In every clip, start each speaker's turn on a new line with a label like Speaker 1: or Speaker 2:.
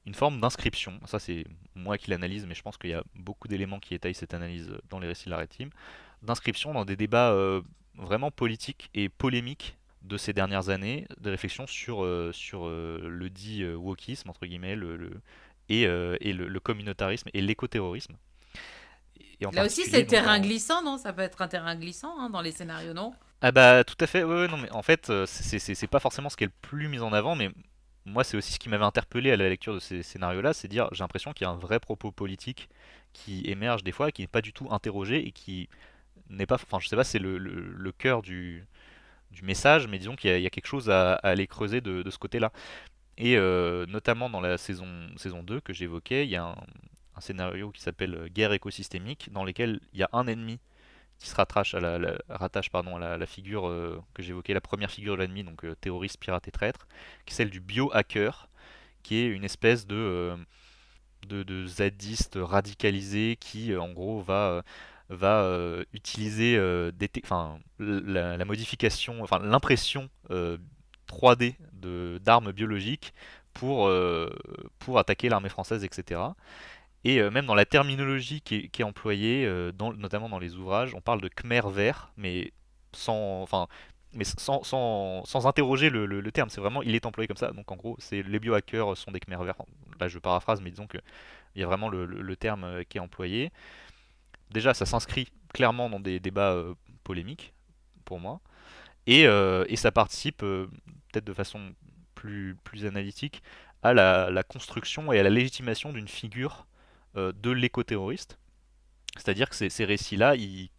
Speaker 1: une forme d'inscription. Ça, c'est moi qui l'analyse, mais je pense qu'il y a beaucoup d'éléments qui étayent cette analyse dans les récits de la rétime. D'inscription dans des débats vraiment politiques et polémiques de ces dernières années, des réflexions sur le dit wokisme, entre guillemets, et le communautarisme et l'écoterrorisme. Et en
Speaker 2: Là aussi,
Speaker 1: particulier,
Speaker 2: c'est
Speaker 1: donc
Speaker 2: terrain
Speaker 1: dans,
Speaker 2: glissant, non? Ça peut être un terrain glissant dans les scénarios, non?
Speaker 1: ah bah tout à fait, ouais, ouais, non mais en fait c'est pas forcément ce qui est le plus mis en avant, mais moi c'est aussi ce qui m'avait interpellé à la lecture de ces scénarios-là, c'est dire j'ai l'impression qu'il y a un vrai propos politique qui émerge des fois, qui n'est pas du tout interrogé et qui n'est pas, enfin je sais pas, c'est le cœur du message, mais disons qu'il y a quelque chose à aller creuser de ce côté-là. Et notamment dans la saison 2 que j'évoquais, il y a un scénario qui s'appelle Guerre écosystémique, dans lequel il y a un ennemi qui se rattache pardon, à la figure que j'évoquais, la première figure de l'ennemi, donc terroriste, pirate et traître, qui est celle du biohacker, qui est une espèce de zadiste radicalisé qui, en gros, va utiliser enfin, la modification, enfin l'impression 3D d'armes biologiques pour attaquer l'armée française, etc. Et même dans la terminologie qui est employée, notamment dans les ouvrages, on parle de Khmer vert, enfin, sans interroger le terme. C'est vraiment, il est employé comme ça. Donc en gros, c'est les biohackers sont des Khmer verts. Là, je paraphrase, mais disons qu'il y a vraiment le terme qui est employé. Déjà, ça s'inscrit clairement dans des débats polémiques, pour moi. Et ça participe, peut-être de façon plus analytique, à la construction et à la légitimation d'une figure de l'éco-terroriste. C'est-à-dire que ces récits-là, ils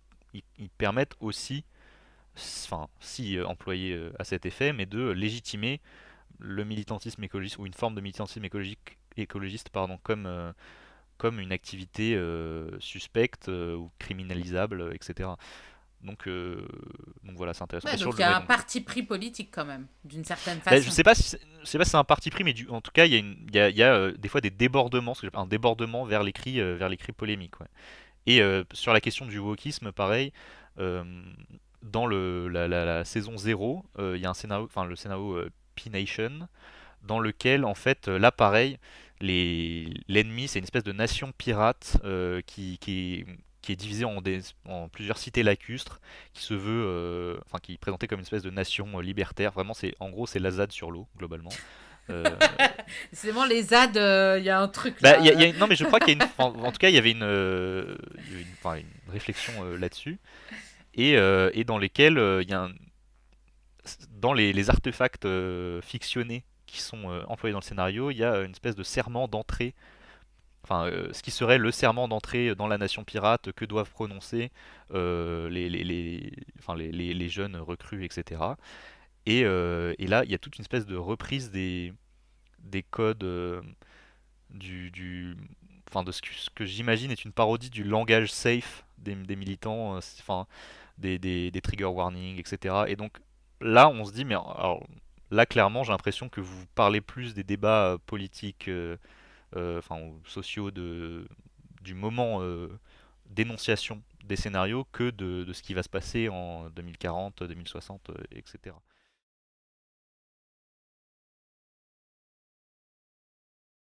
Speaker 1: permettent aussi, enfin, si employés à cet effet, mais de légitimer le militantisme écologiste ou une forme de militantisme écologiste pardon, comme une activité suspecte ou criminalisable, etc. Donc, euh, donc voilà, c'est intéressant.
Speaker 2: Ouais,
Speaker 1: Et
Speaker 2: donc
Speaker 1: sur
Speaker 2: il y a
Speaker 1: ouais,
Speaker 2: un
Speaker 1: donc,
Speaker 2: parti pris politique quand même, d'une certaine
Speaker 1: ben, je
Speaker 2: façon.
Speaker 1: sais pas si c'est un parti pris, mais en tout cas, il y a des fois des débordements, ce que j'appelle un débordement vers l'écrit polémique. Ouais. Et sur la question du wokisme, pareil, euh, dans la saison 0, il y a un scénario, enfin le scénario P-Nation, dans lequel, en fait, là, pareil, l'ennemi, c'est une espèce de nation pirate qui est divisée en plusieurs cités lacustres, qui se veut, enfin, qui est présentée comme une espèce de nation libertaire. Vraiment, en gros, c'est l'Azad sur l'eau, globalement. Euh,
Speaker 2: C'est bon, les ZAD, il y a un truc
Speaker 1: Bah,
Speaker 2: là.
Speaker 1: non, mais je crois qu'il y a en tout cas, il y avait enfin, une réflexion là-dessus, et dans lesquels dans les artefacts fictionnés qui sont employés dans le scénario, il y a une espèce de serment d'entrée, enfin, ce qui serait le serment d'entrée dans la nation pirate que doivent prononcer enfin, les jeunes recrues, etc. Et là, il y a toute une espèce de reprise des codes du enfin de ce que j'imagine est une parodie du langage safe des militants, enfin des trigger warnings, etc. Et donc là, on se dit, mais alors, là, clairement, j'ai l'impression que vous parlez plus des débats politiques, enfin ou sociaux du moment d'énonciation des scénarios que de ce qui va se passer en 2040, 2060, etc.